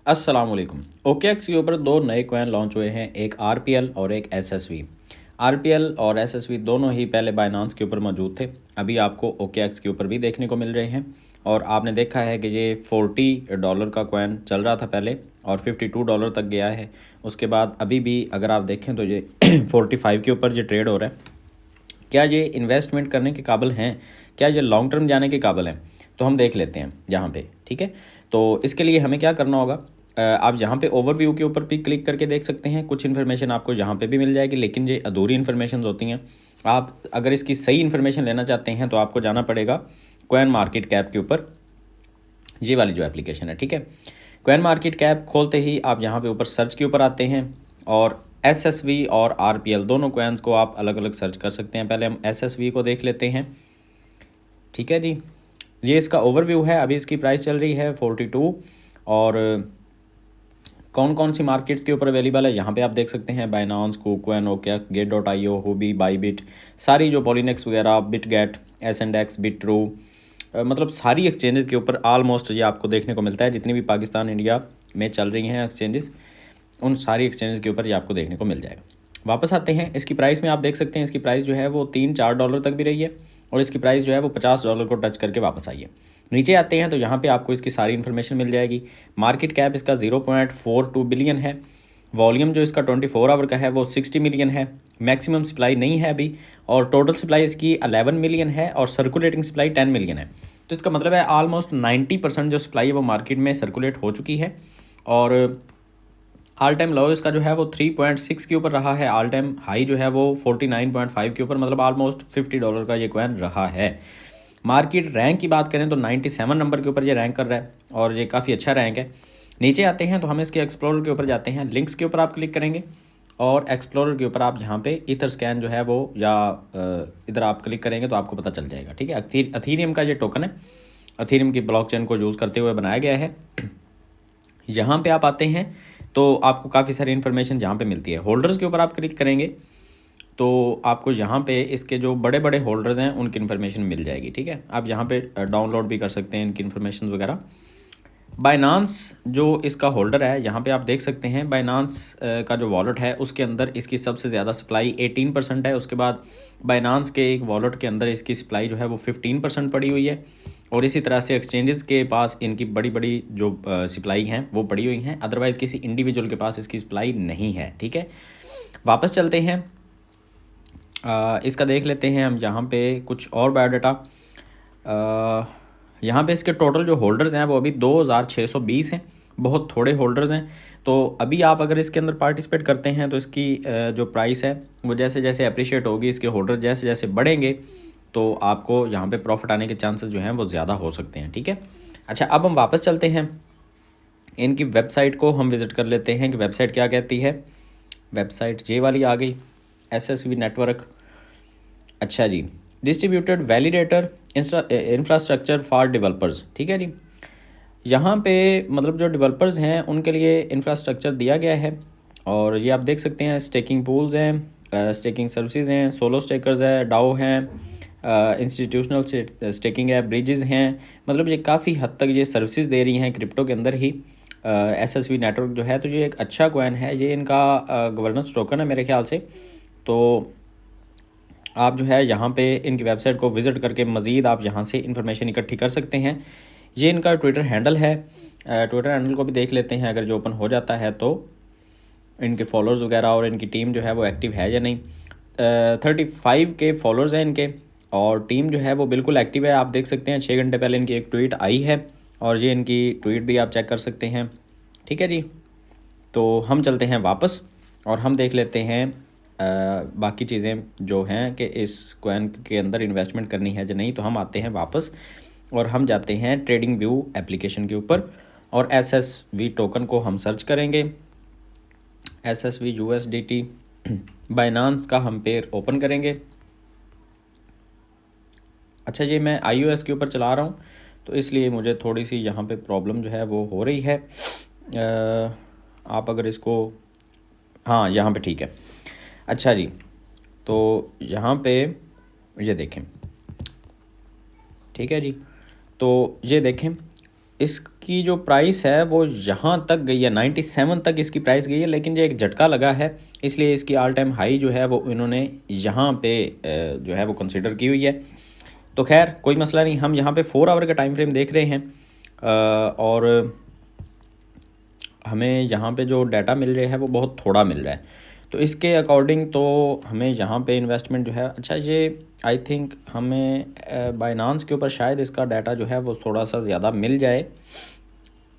अस्सलाम वालेकुम। ओकेएक्स के ऊपर दो नए कॉइन लॉन्च हुए हैं, एक आरपीएल और एक एसएसवी। आरपीएल और एसएसवी दोनों ही पहले बाइनांस के ऊपर मौजूद थे, अभी आपको ओकेएक्स के ऊपर भी देखने को मिल रहे हैं। और आपने देखा है कि ये $40 का कॉइन चल रहा था पहले और $52 तक गया है। उसके बाद अभी भी अगर आप देखें तो ये 45 के ऊपर ये ट्रेड हो रहा है। क्या ये इन्वेस्टमेंट करने के काबिल हैं, क्या ये लॉन्ग टर्म जाने के काबिल हैं? तो हम देख लेते हैं यहाँ पे, ठीक है। तो इसके लिए हमें क्या करना होगा, आप यहाँ पे ओवरव्यू के ऊपर भी क्लिक करके देख सकते हैं। कुछ इन्फॉर्मेशन आपको यहाँ पे भी मिल जाएगी, लेकिन ये अधूरी इन्फॉर्मेशन होती हैं। आप अगर इसकी सही इन्फॉर्मेशन लेना चाहते हैं तो आपको जाना पड़ेगा कॉइन मार्केट कैप के ऊपर, ये वाली जो एप्लीकेशन है, ठीक है। कॉइन मार्केट कैप खोलते ही आप यहाँ पे ऊपर सर्च के ऊपर आते हैं और एसएसवी और आरपीएल दोनों कॉइन्स को आप अलग अलग सर्च कर सकते हैं। पहले हम एसएसवी को देख लेते हैं, ठीक है जी। ये इसका ओवरव्यू है, अभी इसकी प्राइस चल रही है 42 और कौन कौन सी मार्केट्स के ऊपर अवेलेबल है यहाँ पे आप देख सकते हैं। बाइनांस, कुकॉइन, ओकेएक्स, गेट.io, हुबी, बाईबिट, सारी जो पॉलीनेक्स वगैरह, बिटगेट, एसएंडेक्स, बिट्रू, मतलब सारी एक्सचेंजेस के ऊपर ऑलमोस्ट ये आपको देखने को मिलता है। जितनी भी पाकिस्तान इंडिया में चल रही हैं एक्सचेंजेस, उन सारी एक्सचेंजेस के ऊपर ये आपको देखने को मिल जाएगा। वापस आते हैं इसकी प्राइस में, आप देख सकते हैं इसकी प्राइस जो है वो $3-4 तक भी रही है और इसकी प्राइस जो है वो $50 को टच करके वापस आई है। नीचे आते हैं तो यहाँ पे आपको इसकी सारी इन्फॉर्मेशन मिल जाएगी। मार्केट कैप इसका 0.42 बिलियन है। वॉल्यूम जो इसका 24 आवर का है वो 60 मिलियन है। मैक्सिमम सप्लाई नहीं है अभी, और टोटल सप्लाई इसकी 11 मिलियन है और सर्कुलेटिंग सप्लाई 10 मिलियन है। तो इसका मतलब है ऑलमोस्ट 90% जो सप्लाई है वो मार्केट में सर्कुलेट हो चुकी है। और ऑल टाइम लो इसका जो है वो 3.6 के ऊपर रहा है। ऑल टाइम हाई जो है वो 49.5 के ऊपर, मतलब ऑलमोस्ट $50 का ये कॉइन रहा है। मार्केट रैंक की बात करें तो 97 नंबर के ऊपर ये रैंक कर रहा है और ये काफ़ी अच्छा रैंक है। नीचे आते हैं तो हम इसके एक्सप्लोरर के ऊपर जाते हैं। लिंक्स के ऊपर आप क्लिक करेंगे और एक्सप्लोरर के ऊपर आप यहाँ पे ईथर स्कैन जो है वो, या इधर आप क्लिक करेंगे तो आपको पता चल जाएगा, ठीक है। अथीरियम का ये टोकन है, अथीरियम की ब्लॉकचेन को यूज़ करते हुए बनाया गया है। यहाँ पे आप आते हैं तो आपको काफ़ी सारी इन्फॉर्मेशन यहाँ पे मिलती है। होल्डर्स के ऊपर आप क्लिक करेंगे तो आपको यहाँ पे इसके जो बड़े बड़े होल्डर्स हैं उनकी इन्फॉर्मेशन मिल जाएगी, ठीक है। आप यहाँ पे डाउनलोड भी कर सकते हैं इनकी इन्फॉर्मेशन वगैरह। बाइनांस जो इसका होल्डर है, यहाँ पे आप देख सकते हैं बाइनांस का जो वॉलेट है उसके अंदर इसकी सबसे ज़्यादा सप्लाई 18% है। उसके बाद बाइनांस के एक वॉलेट के अंदर इसकी सप्लाई जो है वो 15% पड़ी हुई है। और इसी तरह से एक्सचेंजेस के पास इनकी बड़ी बड़ी जो सप्लाई हैं वो पड़ी हुई हैं। अदरवाइज़ किसी इंडिविजुअल के पास इसकी सप्लाई नहीं है, ठीक है। वापस चलते हैं, इसका देख लेते हैं हम यहाँ पे कुछ और बायोडाटा। यहाँ पे इसके टोटल जो होल्डर्स हैं वो अभी 2620 हैं, बहुत थोड़े होल्डर्स हैं। तो अभी आप अगर इसके अंदर पार्टिसिपेट करते हैं तो इसकी जो प्राइस है वो जैसे जैसे अप्रिशिएट होगी, इसके होल्डर जैसे जैसे बढ़ेंगे तो आपको यहाँ पे प्रॉफिट आने के चांसेस जो हैं वो ज़्यादा हो सकते हैं, ठीक है। अच्छा, अब हम वापस चलते हैं, इनकी वेबसाइट को हम विज़िट कर लेते हैं कि वेबसाइट क्या कहती है। वेबसाइट ये वाली आ गई, एसएसवी नेटवर्क। अच्छा जी, distributed validator infrastructure for developers, ठीक है जी। यहाँ पे मतलब जो डेवलपर्स हैं उनके लिए इंफ्रास्ट्रक्चर दिया गया है और ये आप देख सकते हैं। स्टेकिंग पूल्स हैं, स्टेकिंग सर्विसेज हैं, सोलो स्टेकर्स है, डाओ हैं, इंस्टीट्यूशनल स्टेकिंग है, ब्रिजेस हैं। मतलब ये काफ़ी हद तक ये सर्विसेज दे रही हैं क्रिप्टो के अंदर ही। एसएसवी नेटवर्क जो है तो ये एक अच्छा कॉइन है, ये इनका गवर्नेंस टोकन है मेरे ख्याल से। तो आप जो है यहाँ पे इनकी वेबसाइट को विज़िट करके मज़ीद आप यहाँ से इन्फॉर्मेशन इकट्ठी कर सकते हैं। ये इनका ट्विटर हैंडल है, ट्विटर हैंडल को भी देख लेते हैं अगर जो ओपन हो जाता है तो इनके फॉलोअर्स वगैरह और इनकी टीम जो है वो एक्टिव है या नहीं। 35 के फॉलोअर्स हैं इनके और टीम जो है वो बिल्कुल एक्टिव है। आप देख सकते हैं 6 घंटे पहले इनकी एक ट्वीट आई है और ये इनकी ट्वीट भी आप चेक कर सकते हैं, ठीक है जी। तो हम चलते हैं वापस और हम देख लेते हैं बाकी चीज़ें जो हैं कि इस कॉइन के अंदर इन्वेस्टमेंट करनी है या नहीं। तो हम आते हैं वापस और हम जाते हैं ट्रेडिंग व्यू एप्लीकेशन के ऊपर और एसएसवी टोकन को हम सर्च करेंगे। एसएसवी यूएसडीटी बाइनांस का हम पेयर ओपन करेंगे। अच्छा, ये मैं iOS के ऊपर चला रहा हूँ तो इसलिए मुझे थोड़ी सी यहाँ पे प्रॉब्लम जो है वो हो रही है। आप अगर इसको, हाँ यहाँ पे ठीक है। अच्छा जी, तो यहाँ पे ये देखें, ठीक है जी। तो ये देखें इसकी जो प्राइस है वो यहाँ तक गई है, 97 तक इसकी प्राइस गई है, लेकिन ये एक झटका लगा है, इसलिए इसकी ऑल टाइम हाई जो है वो इन्होंने यहाँ पे जो है वो कंसिडर की हुई है। तो खैर कोई मसला नहीं, हम यहाँ पे 4 आवर का टाइम फ्रेम देख रहे हैं और हमें यहाँ पे जो डाटा मिल रहा है वो बहुत थोड़ा मिल रहा है। तो इसके अकॉर्डिंग तो हमें यहाँ पे इन्वेस्टमेंट जो है, अच्छा ये आई थिंक हमें बाइनांस के ऊपर शायद इसका डाटा जो है वो थोड़ा सा ज़्यादा मिल जाए।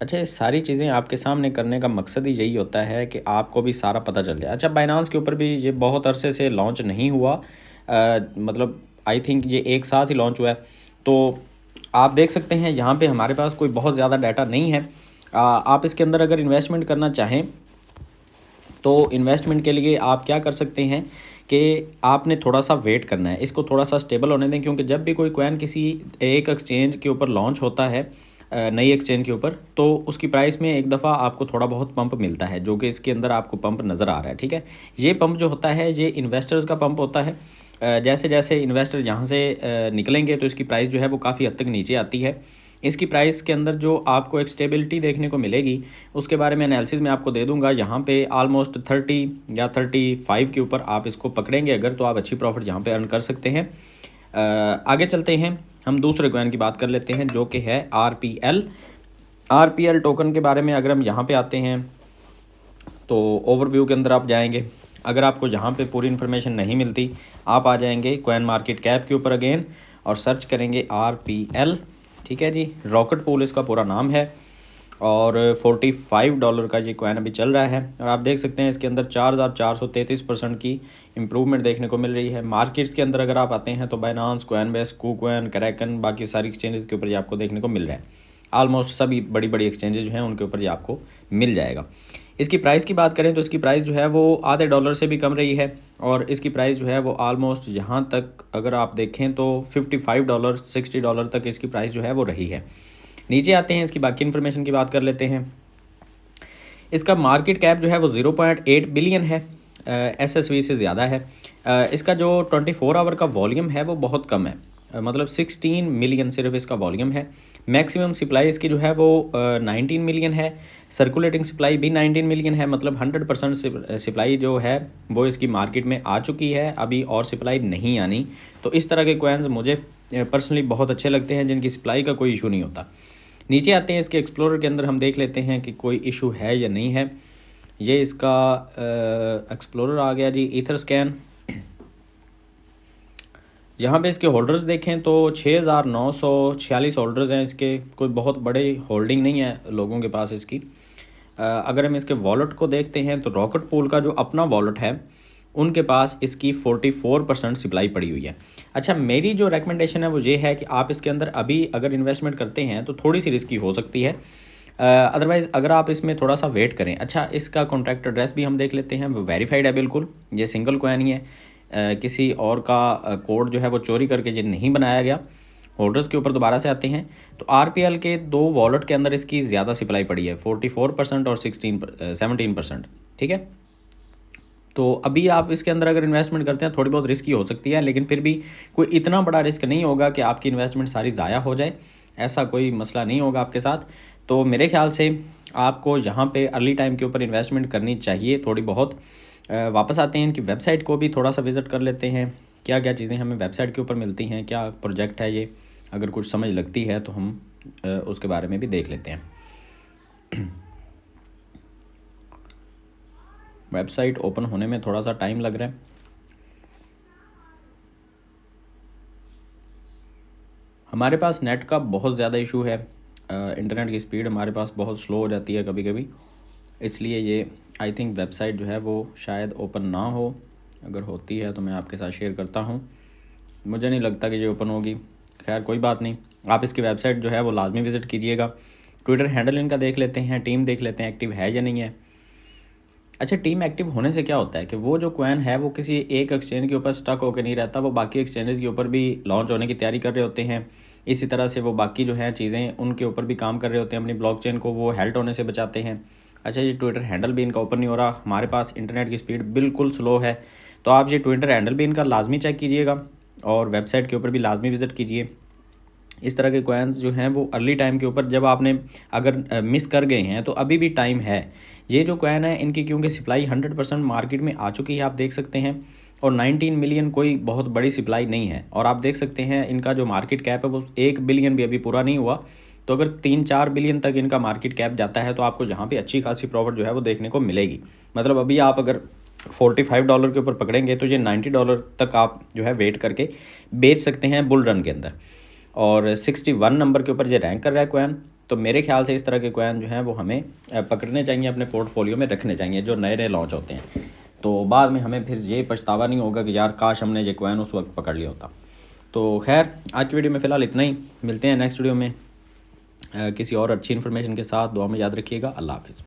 अच्छा, ये सारी चीज़ें आपके सामने करने का मकसद ही यही होता है कि आपको भी सारा पता चल जाए। अच्छा, बाइनांस के ऊपर भी ये बहुत अरसे से लॉन्च नहीं हुआ, मतलब आई थिंक ये एक साथ ही लॉन्च हुआ है। तो आप देख सकते हैं यहाँ पे हमारे पास कोई बहुत ज़्यादा डाटा नहीं है। आप इसके अंदर अगर इन्वेस्टमेंट करना चाहें तो इन्वेस्टमेंट के लिए आप क्या कर सकते हैं कि आपने थोड़ा सा वेट करना है, इसको थोड़ा सा स्टेबल होने दें, क्योंकि जब भी कोई कॉइन किसी एक एक्सचेंज के ऊपर लॉन्च होता है, नई एक्सचेंज के ऊपर, तो उसकी प्राइस में एक दफ़ा आपको थोड़ा बहुत पंप मिलता है, जो कि इसके अंदर आपको पंप नज़र आ रहा है। ठीक है, ये पंप जो होता है ये इन्वेस्टर्स का पंप होता है। जैसे जैसे इन्वेस्टर यहाँ से निकलेंगे तो इसकी प्राइस जो है वो काफ़ी हद तक नीचे आती है। इसकी प्राइस के अंदर जो आपको एक स्टेबिलिटी देखने को मिलेगी उसके बारे में एनालिसिस में आपको दे दूंगा। यहाँ पे ऑलमोस्ट 30 या 35 के ऊपर आप इसको पकड़ेंगे अगर, तो आप अच्छी प्रॉफिट यहाँ पे अर्न कर सकते हैं। आगे चलते हैं, हम दूसरे कॉइन की बात कर लेते हैं जो कि है आरपीएल टोकन के बारे में। अगर हम यहाँ पे आते हैं तो ओवरव्यू के अंदर आप जाएंगे, अगर आपको यहाँ पे पूरी इन्फॉर्मेशन नहीं मिलती आप आ जाएंगे कॉइन मार्केट कैप के ऊपर अगेन और सर्च करेंगे आरपीएल। ठीक है जी, रॉकेट पूल इसका पूरा नाम है और $45 का ये कॉइन अभी चल रहा है और आप देख सकते हैं इसके अंदर 4433% की इम्प्रूवमेंट देखने को मिल रही है। मार्केट्स के अंदर अगर आप आते हैं तो बाइनांस, कॉइनबेस, KuCoin, Kraken, बाकी सारी एक्सचेंजेस के ऊपर ये आपको देखने को मिल रहा है। ऑलमोस्ट सभी बड़ी बड़ी एक्सचेंजेस जो हैं उनके ऊपर ये आपको मिल जाएगा। इसकी प्राइस की बात करें तो इसकी प्राइस जो है वो आधे डॉलर से भी कम रही है और इसकी प्राइस जो है वो ऑलमोस्ट यहाँ तक अगर आप देखें तो $55, $60 तक इसकी प्राइस जो है वो रही है। नीचे आते हैं, इसकी बाकी इन्फॉर्मेशन की बात कर लेते हैं। इसका मार्केट कैप जो है वो 0.8 बिलियन है, एसएसवी से ज़्यादा है। इसका जो 24 आवर का वॉल्यूम है वो बहुत कम है, मतलब 16 मिलियन सिर्फ इसका वॉल्यूम है। मैक्सिमम सप्लाई इसकी जो है वो 19 मिलियन है, सर्कुलेटिंग सप्लाई भी 19 मिलियन है, मतलब 100% सप्लाई जो है वो इसकी मार्केट में आ चुकी है, अभी और सप्लाई नहीं आनी। तो इस तरह के कॉइन्स मुझे पर्सनली बहुत अच्छे लगते हैं जिनकी सप्लाई का कोई इशू नहीं होता। नीचे आते हैं, इसके एक्सप्लोरर के अंदर हम देख लेते हैं कि कोई इशू है या नहीं है। ये इसका एक्सप्लोरर आ गया जी, ईथर स्कैन। यहाँ पे इसके होल्डर्स देखें तो 6946 होल्डर्स हैं इसके, कोई बहुत बड़े होल्डिंग नहीं है लोगों के पास इसकी। अगर हम इसके वॉलेट को देखते हैं तो रॉकेट पूल का जो अपना वॉलेट है उनके पास इसकी 44% सप्लाई पड़ी हुई है। अच्छा, मेरी जो रेकमेंडेशन है वो ये है कि आप इसके अंदर अभी अगर इन्वेस्टमेंट करते हैं तो थोड़ी सी रिस्की हो सकती है, अदरवाइज़ अगर आप इसमें थोड़ा सा वेट करें। अच्छा, इसका कॉन्ट्रैक्ट एड्रेस भी हम देख लेते हैं, वो वेरीफाइड है बिल्कुल, ये सिंगल कॉइन ही है, किसी और का कोड जो है वो चोरी करके ये नहीं बनाया गया। होल्डर्स के ऊपर दोबारा से आते हैं तो आरपीएल के दो वॉलेट के अंदर इसकी ज़्यादा सप्लाई पड़ी है, 44% और 17%। ठीक है, तो अभी आप इसके अंदर अगर इन्वेस्टमेंट करते हैं थोड़ी बहुत रिस्की हो सकती है, लेकिन फिर भी कोई इतना बड़ा रिस्क नहीं होगा कि आपकी इन्वेस्टमेंट सारी ज़ाया हो जाए, ऐसा कोई मसला नहीं होगा आपके साथ। तो मेरे ख्याल से आपको यहाँ पे अर्ली टाइम के ऊपर इन्वेस्टमेंट करनी चाहिए थोड़ी बहुत। वापस आते हैं, इनकी वेबसाइट को भी थोड़ा सा विज़िट कर लेते हैं, क्या क्या चीज़ें हमें वेबसाइट के ऊपर मिलती हैं, क्या प्रोजेक्ट है ये, अगर कुछ समझ लगती है तो हम उसके बारे में भी देख लेते हैं। वेबसाइट ओपन होने में थोड़ा सा टाइम लग रहा है। हमारे पास नेट का बहुत ज़्यादा इशू है, इंटरनेट की स्पीड हमारे पास बहुत स्लो हो जाती है कभी कभी, इसलिए ये आई थिंक वेबसाइट जो है वो शायद ओपन ना हो। अगर होती है तो मैं आपके साथ शेयर करता हूँ, मुझे नहीं लगता कि ये ओपन होगी। खैर कोई बात नहीं, आप इसकी वेबसाइट जो है वो लाजमी विज़िट कीजिएगा। ट्विटर हैंडल इनका देख लेते हैं, टीम देख लेते हैं एक्टिव है या नहीं है। अच्छा, टीम एक्टिव होने से क्या होता है कि वो जो कॉइन है वो किसी एक एक्सचेंज के ऊपर स्टक होकर नहीं रहता, वो बाकी एक्सचेंजेस के ऊपर भी लॉन्च होने की तैयारी कर रहे होते हैं। इसी तरह से वो बाकी जो है चीज़ें उनके ऊपर भी काम कर रहे होते हैं, अपनी ब्लॉकचेन को वो हेल्ट होने से बचाते हैं। अच्छा, ये ट्विटर हैंडल भी इनका ओपन नहीं हो रहा, हमारे पास इंटरनेट की स्पीड बिल्कुल स्लो है, तो आप ये ट्विटर हैंडल भी इनका लाजमी चेक कीजिएगा और वेबसाइट के ऊपर भी लाजमी विज़िट कीजिए। इस तरह के कॉइन्स जो हैं वो अर्ली टाइम के ऊपर जब आपने अगर मिस कर गए हैं तो अभी भी टाइम है। ये जो कॉइन है इनकी क्योंकि सप्लाई 100% मार्केट में आ चुकी है, आप देख सकते हैं, और 19 मिलियन कोई बहुत बड़ी सप्लाई नहीं है। और आप देख सकते हैं इनका जो मार्केट कैप है वो 1 बिलियन भी अभी पूरा नहीं हुआ। तो अगर 3-4 बिलियन तक इनका मार्केट कैप जाता है तो आपको जहाँ पे अच्छी खासी प्रॉफिट जो है वो देखने को मिलेगी। मतलब अभी आप अगर $45 के ऊपर पकड़ेंगे तो ये $90 तक आप जो है वेट करके बेच सकते हैं बुल रन के अंदर। और 61 नंबर के ऊपर ये रैंक कर रहा है कॉइन। तो मेरे ख्याल से इस तरह के कॉइन जो हैं वो हमें पकड़ने चाहिए, अपने पोर्टफोलियो में रखने चाहिए जो नए नए लॉन्च होते हैं। तो बाद में हमें फिर ये पछतावा नहीं होगा कि यार काश हमने ये कॉइन उस वक्त पकड़ लिया होता। तो खैर आज की वीडियो में फ़िलहाल इतना ही, मिलते हैं नेक्स्ट वीडियो में किसी और अच्छी इन्फॉर्मेशन के साथ। दुआ में याद रखिएगा। अल्लाह हाफिज़।